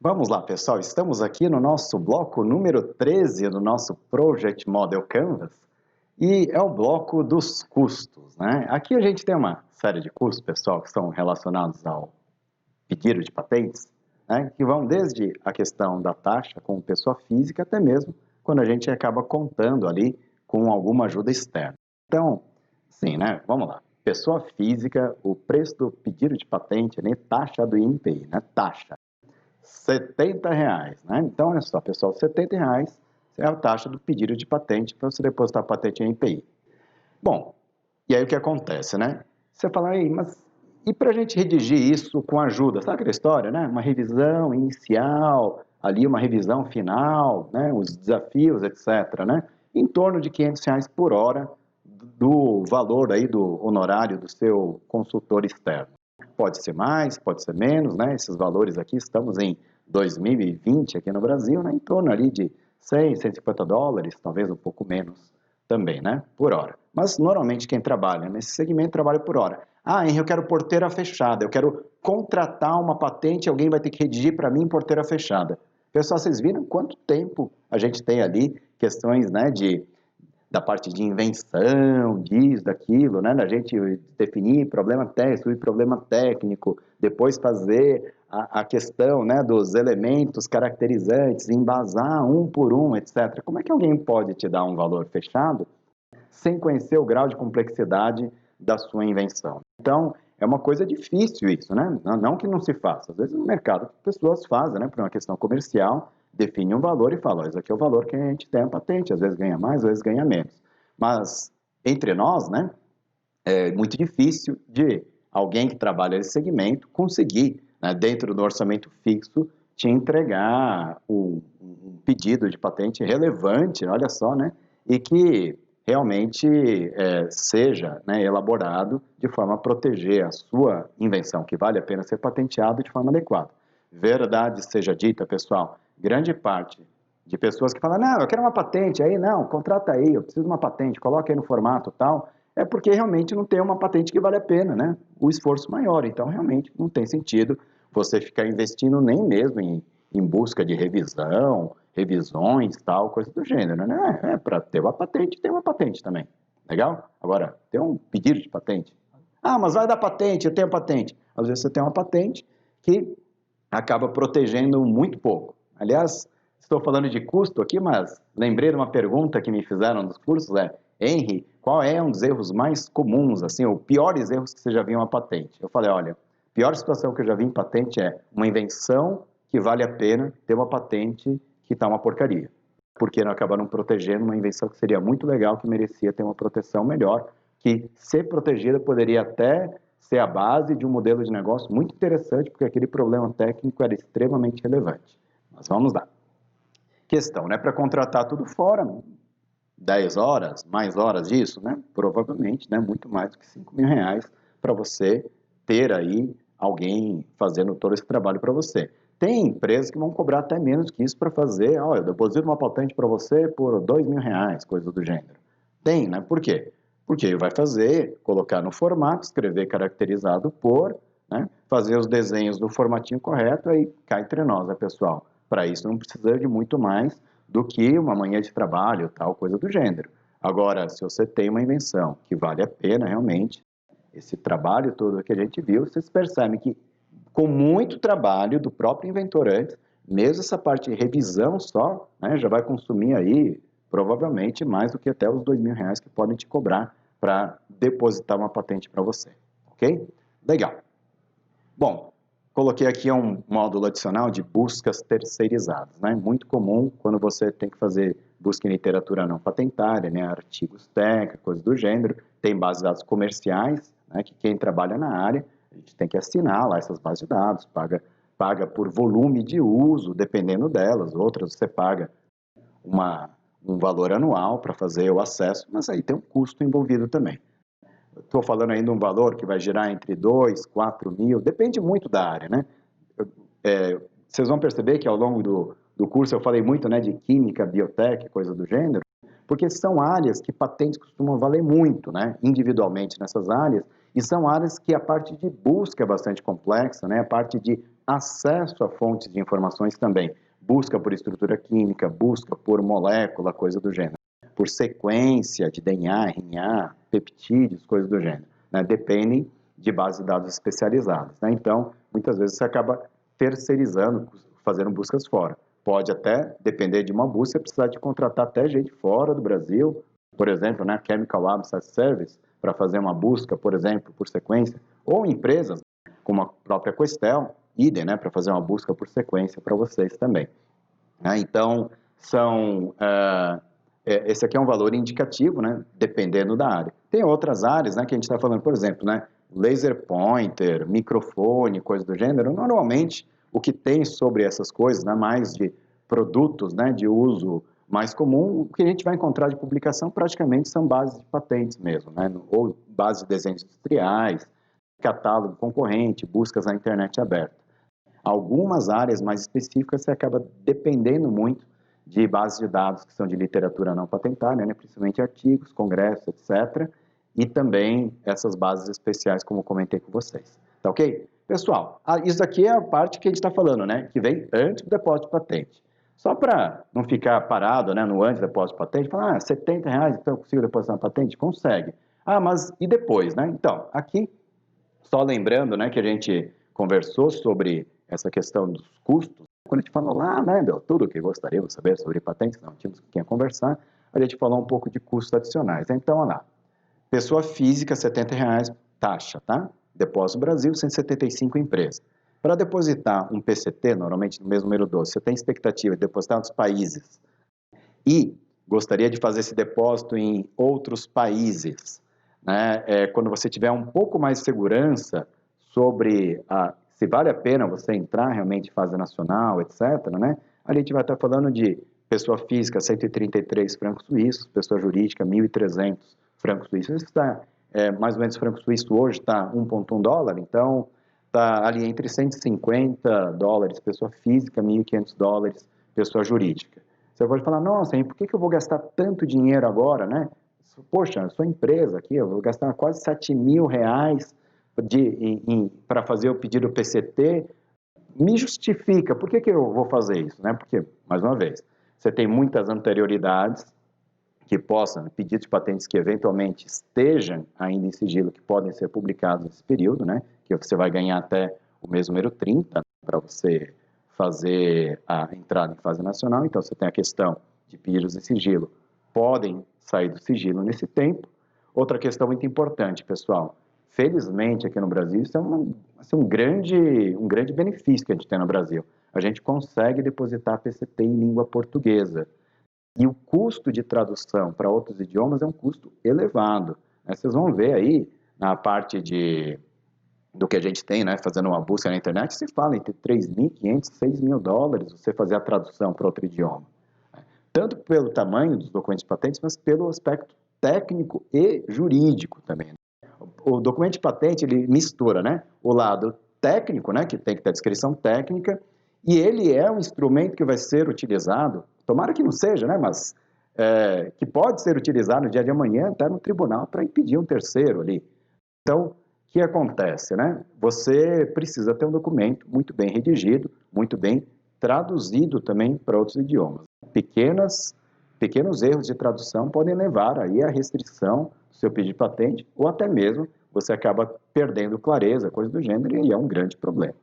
Vamos lá, pessoal. Estamos aqui no nosso bloco número 13 do nosso Project Model Canvas e é o bloco dos custos, né? Aqui a gente tem uma série de custos, pessoal, que são relacionados ao pedido de patentes, né? Que vão desde a questão da taxa com pessoa física até mesmo quando a gente acaba contando ali com alguma ajuda externa. Então, sim, né? Vamos lá. Pessoa física, o preço do pedido de patente, né? Taxa do INPI, né? Taxa. R$ 70, né? Então, olha só, pessoal, R$ 70 é a taxa do pedido de patente para você depositar a patente em INPI. Bom, e aí o que acontece, né? Você fala, aí, mas e para a gente redigir isso com ajuda? Sabe aquela história, né? Uma revisão inicial, ali uma revisão final, né? Os desafios, etc., né? Em torno de R$ 500 por hora do valor aí do honorário do seu consultor externo. Pode ser mais, pode ser menos, né? Esses valores aqui, estamos em 2020 aqui no Brasil, né? Em torno ali de 100, US$ 150, talvez um pouco menos também, né? Por hora. Mas normalmente quem trabalha nesse segmento trabalha por hora. Ah, Henrique, eu quero porteira fechada, eu quero contratar uma patente, alguém vai ter que redigir para mim porteira fechada. Pessoal, vocês viram quanto tempo a gente tem ali questões, né, da parte de invenção, disso, daquilo, né? Da gente definir problema técnico e problema técnico, depois fazer a questão, né, dos elementos caracterizantes, embasar um por um, etc. Como é que alguém pode te dar um valor fechado sem conhecer o grau de complexidade da sua invenção? Então, é uma coisa difícil isso, né? Não que não se faça. Às vezes no mercado as pessoas fazem, né, por uma questão comercial, define um valor e fala, esse aqui é o valor que a gente tem a patente, às vezes ganha mais, às vezes ganha menos. Mas entre nós, né, é muito difícil de alguém que trabalha nesse segmento conseguir, né, dentro do orçamento fixo, te entregar um pedido de patente relevante, olha só, né, e que realmente seja, né, elaborado de forma a proteger a sua invenção, que vale a pena ser patenteado de forma adequada. Verdade seja dita, pessoal, grande parte de pessoas que falam, não, eu quero uma patente, aí não, contrata aí, eu preciso de uma patente, coloca aí no formato tal, é porque realmente não tem uma patente que vale a pena, né? O esforço maior, então realmente não tem sentido você ficar investindo nem mesmo em busca de revisão, revisões, tal, coisa do gênero, né? É para ter uma patente, tem uma patente também, legal? Agora, tem um pedido de patente. Ah, mas vai dar patente, eu tenho patente. Às vezes você tem uma patente que acaba protegendo muito pouco. Aliás, estou falando de custo aqui, mas lembrei de uma pergunta que me fizeram nos cursos, Henry, qual é um dos erros mais comuns, assim, ou piores erros que você já viu em uma patente? Eu falei, olha, a pior situação que eu já vi em patente é uma invenção que vale a pena ter uma patente que está uma porcaria, porque não acabaram protegendo uma invenção que seria muito legal, que merecia ter uma proteção melhor, que ser protegida poderia até ser a base de um modelo de negócio muito interessante, porque aquele problema técnico era extremamente relevante. Mas vamos lá. Questão, né? Para contratar tudo fora, 10 horas, mais horas disso, né? Provavelmente, né? Muito mais do que R$ 5.000 para você ter aí alguém fazendo todo esse trabalho para você. Tem empresas que vão cobrar até menos que isso para fazer, eu deposito uma patente para você por R$ 2.000, coisa do gênero. Tem, né? Por quê? Porque ele vai fazer, colocar no formato, escrever caracterizado por, né? Fazer os desenhos do formatinho correto, aí cá entre nós, né, pessoal? Para isso não precisa de muito mais do que uma manhã de trabalho, tal, coisa do gênero. Agora, se você tem uma invenção que vale a pena realmente, esse trabalho todo que a gente viu, vocês percebem que com muito trabalho do próprio inventor antes, mesmo essa parte de revisão só, né, já vai consumir aí provavelmente mais do que até os R$ 2.000 que podem te cobrar para depositar uma patente para você, ok? Legal. Bom, coloquei aqui um módulo adicional de buscas terceirizadas, né? Muito comum quando você tem que fazer busca em literatura não patentária, né? Artigos técnicos, coisas do gênero, tem bases de dados comerciais, né? Que quem trabalha na área, a gente tem que assinar lá essas bases de dados, paga por volume de uso, dependendo delas, outras você paga um valor anual para fazer o acesso, mas aí tem um custo envolvido também. Estou falando ainda um valor que vai girar entre 2, 4 mil, depende muito da área, né? Vocês vão perceber que ao longo do curso eu falei muito, né, de química, biotech, coisa do gênero, porque são áreas que patentes costumam valer muito, né, individualmente nessas áreas, e são áreas que a parte de busca é bastante complexa, né, a parte de acesso a fontes de informações também. Busca por estrutura química, busca por molécula, coisa do gênero. Por sequência de DNA, RNA, peptídeos, coisa do gênero. Né? Dependem de bases de dados especializadas. Né? Então, muitas vezes você acaba terceirizando, fazendo buscas fora. Pode até depender de uma busca, precisar de contratar até gente fora do Brasil, por exemplo, né, Chemical Abstract Service, para fazer uma busca, por exemplo, por sequência, ou empresas, como a própria Questel, idem, né, para fazer uma busca por sequência para vocês também. Então, esse aqui é um valor indicativo, né, dependendo da área. Tem outras áreas, né, que a gente está falando, por exemplo, né, laser pointer, microfone, coisa do gênero. Normalmente, o que tem sobre essas coisas, né, mais de produtos, né, de uso mais comum, o que a gente vai encontrar de publicação praticamente são bases de patentes mesmo, né, ou bases de desenhos industriais, catálogo concorrente, buscas na internet aberta. Algumas áreas mais específicas você acaba dependendo muito de bases de dados que são de literatura não patentária, né, principalmente artigos, congressos, etc., e também essas bases especiais, como eu comentei com vocês. Tá ok? Pessoal, isso aqui é a parte que a gente está falando, né, que vem antes do depósito de patente. Só para não ficar parado, né, no antes do depósito de patente, falar, R$70, então eu consigo depositar uma patente? Consegue. Mas e depois, né? Então, aqui, só lembrando, né, que a gente conversou sobre essa questão dos custos. Quando a gente falou lá, né, tudo o que gostaríamos de saber sobre patentes, não tínhamos com quem conversar, a gente falou um pouco de custos adicionais. Então, olha lá, pessoa física, R$70, taxa, tá? Depósito Brasil, 175 empresas. Para depositar um PCT, normalmente no mesmo número 12, você tem expectativa de depositar em outros países e gostaria de fazer esse depósito em outros países, né? Quando você tiver um pouco mais de segurança sobre se vale a pena você entrar realmente em fase nacional, etc., né? A gente vai estar falando de pessoa física, 133 francos suíços, pessoa jurídica, 1.300 francos suíços. Isso está, mais ou menos, franco suíço hoje está 1,1 dólar, então está ali entre 150 dólares pessoa física, 1.500 dólares pessoa jurídica. Você pode falar, nossa, por que eu vou gastar tanto dinheiro agora, né? Poxa, eu sou empresa aqui, eu vou gastar quase R$7.000 para fazer o pedido PCT. Me justifica, por que eu vou fazer isso, né? Porque, mais uma vez, você tem muitas anterioridades que possam, pedidos de patentes que eventualmente estejam ainda em sigilo, que podem ser publicados nesse período, né? Que você vai ganhar até o mês número 30 para você fazer a entrada em fase nacional. Então, você tem a questão de pedidos de sigilo, podem sair do sigilo nesse tempo. Outra questão muito importante, pessoal, felizmente aqui no Brasil, isso é um grande benefício que a gente tem no Brasil. A gente consegue depositar PCT em língua portuguesa. E o custo de tradução para outros idiomas é um custo elevado. Vocês vão ver aí na parte do que a gente tem, né, fazendo uma busca na internet, se fala entre 3.500 e 6.000 dólares você fazer a tradução para outro idioma. Tanto pelo tamanho dos documentos de patentes, mas pelo aspecto técnico e jurídico também. O documento de patente, ele mistura, né, o lado técnico, né, que tem que ter a descrição técnica, e ele é um instrumento que vai ser utilizado, tomara que não seja, né, mas que pode ser utilizado no dia de amanhã até no tribunal para impedir um terceiro ali. Então, o que acontece, né? Você precisa ter um documento muito bem redigido, muito bem traduzido também para outros idiomas. Pequenos erros de tradução podem levar aí à restrição do seu pedido de patente, ou até mesmo você acaba perdendo clareza, coisa do gênero, e é um grande problema.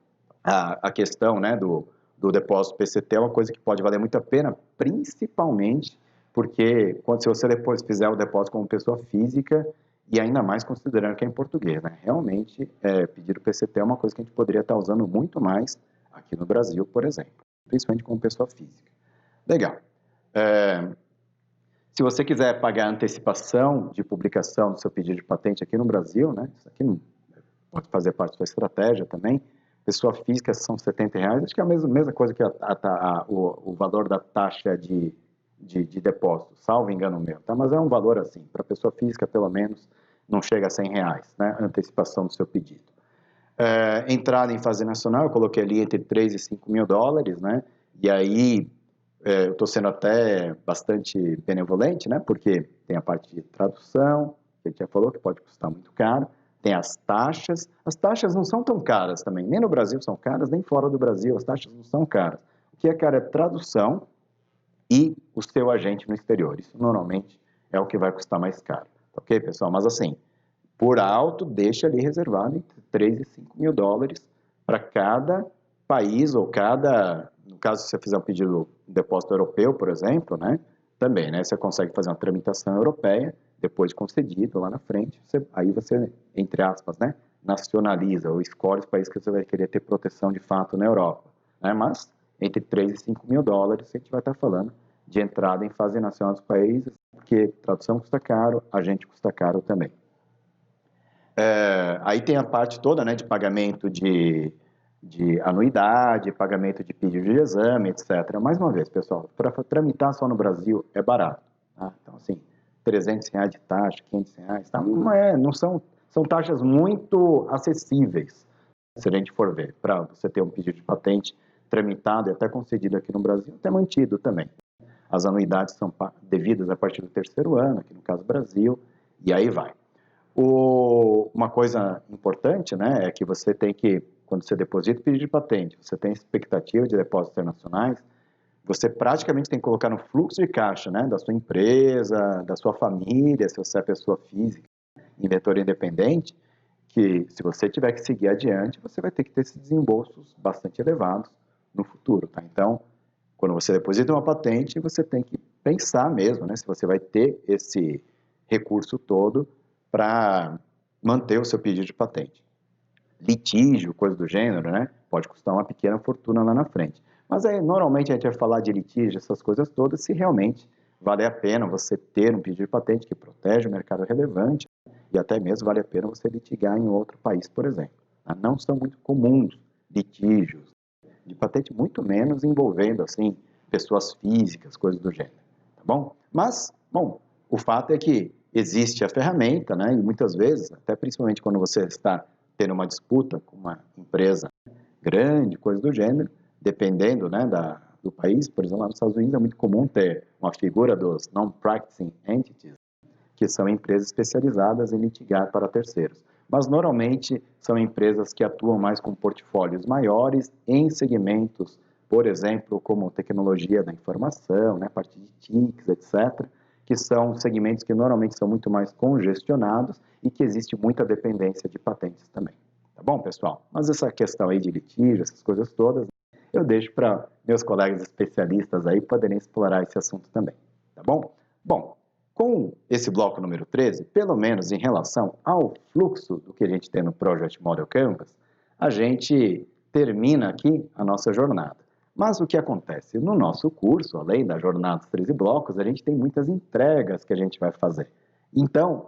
A questão, né, do depósito PCT é uma coisa que pode valer muito a pena, principalmente porque se você depois fizer o depósito como pessoa física, e ainda mais considerando que é em português, né? Realmente, pedir o PCT é uma coisa que a gente poderia estar usando muito mais aqui no Brasil, por exemplo, principalmente como pessoa física. Legal. Se você quiser pagar a antecipação de publicação do seu pedido de patente aqui no Brasil, né? Isso aqui pode fazer parte da sua estratégia também. Pessoa física são R$70, acho que é a mesma coisa que o valor da taxa de depósito, salvo engano meu, tá? Mas é um valor assim, para pessoa física pelo menos não chega a R$100, né? Antecipação do seu pedido. Entrada em fase nacional, eu coloquei ali entre 3 e 5 mil dólares, né? E aí eu estou sendo até bastante benevolente, né? Porque tem a parte de tradução, que a gente já falou que pode custar muito caro, tem as taxas não são tão caras também, nem no Brasil são caras, nem fora do Brasil as taxas não são caras. O que é caro é tradução e o seu agente no exterior, isso normalmente é o que vai custar mais caro, ok, pessoal? Mas assim, por alto, deixa ali reservado entre 3 e 5 mil dólares para cada país ou cada, no caso, se você fizer um pedido de depósito europeu, por exemplo, né, também, né, você consegue fazer uma tramitação europeia, depois de concedido lá na frente, aí você, entre aspas, né, nacionaliza ou escolhe os países que você vai querer ter proteção de fato na Europa, né, mas entre 3 e 5 mil dólares a gente vai estar falando de entrada em fase nacional dos países, porque tradução custa caro, agente custa caro também. Aí tem a parte toda, né, de pagamento de anuidade, pagamento de pedido de exame, etc. Mais uma vez, pessoal, para tramitar só no Brasil é barato. Tá? Então, assim, R$300 de taxa, R$500, tá? Não são taxas muito acessíveis, se a gente for ver, para você ter um pedido de patente tramitado e até concedido aqui no Brasil, até mantido também. As anuidades são devidas a partir do 3º ano, aqui no caso Brasil, e aí vai. Uma coisa importante, né, é que você tem que, quando você deposita o pedido de patente, você tem expectativa de depósitos internacionais, você praticamente tem que colocar no fluxo de caixa, né, da sua empresa, da sua família, se você é pessoa física, inventor independente, que se você tiver que seguir adiante, você vai ter que ter esses desembolsos bastante elevados no futuro, tá? Então, quando você deposita uma patente, você tem que pensar mesmo, né, se você vai ter esse recurso todo para manter o seu pedido de patente. Litígio, coisa do gênero, né, pode custar uma pequena fortuna lá na frente. Mas aí, normalmente, a gente vai falar de litígio, essas coisas todas, se realmente vale a pena você ter um pedido de patente que protege o mercado relevante e até mesmo vale a pena você litigar em outro país, por exemplo. Não são muito comuns litígios de patente, muito menos envolvendo, assim, pessoas físicas, coisas do gênero, tá bom? Mas, bom, o fato é que existe a ferramenta, né, e muitas vezes, até principalmente quando você está tendo uma disputa com uma empresa grande, coisa do gênero, dependendo, né, do país, por exemplo, lá nos Estados Unidos é muito comum ter uma figura dos non-practicing entities, que são empresas especializadas em litigar para terceiros. Mas, normalmente, são empresas que atuam mais com portfólios maiores em segmentos, por exemplo, como tecnologia da informação, né, parte de TICs, etc., que são segmentos que normalmente são muito mais congestionados e que existe muita dependência de patentes também. Tá bom, pessoal? Mas essa questão aí de litígio, essas coisas todas, eu deixo para meus colegas especialistas aí poderem explorar esse assunto também. Tá bom? Bom, com esse bloco número 13, pelo menos em relação ao fluxo do que a gente tem no Project Model Canvas, a gente termina aqui a nossa jornada. Mas o que acontece? No nosso curso, além da jornada dos 13 blocos, a gente tem muitas entregas que a gente vai fazer. Então,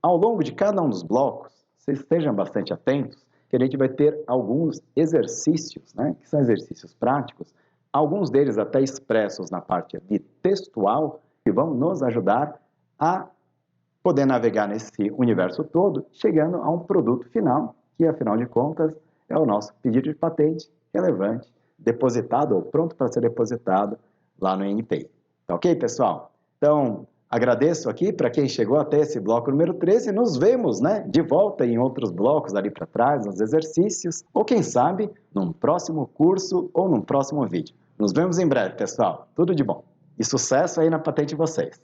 ao longo de cada um dos blocos, vocês estejam bastante atentos, que a gente vai ter alguns exercícios, né, que são exercícios práticos, alguns deles até expressos na parte de textual, que vão nos ajudar a poder navegar nesse universo todo, chegando a um produto final, que afinal de contas é o nosso pedido de patente relevante, depositado ou pronto para ser depositado lá no NPI. Tá ok, pessoal? Então, agradeço aqui para quem chegou até esse bloco número 13. Nos vemos, né, de volta em outros blocos ali para trás, nos exercícios, ou quem sabe, num próximo curso ou num próximo vídeo. Nos vemos em breve, pessoal. Tudo de bom. E sucesso aí na patente de vocês.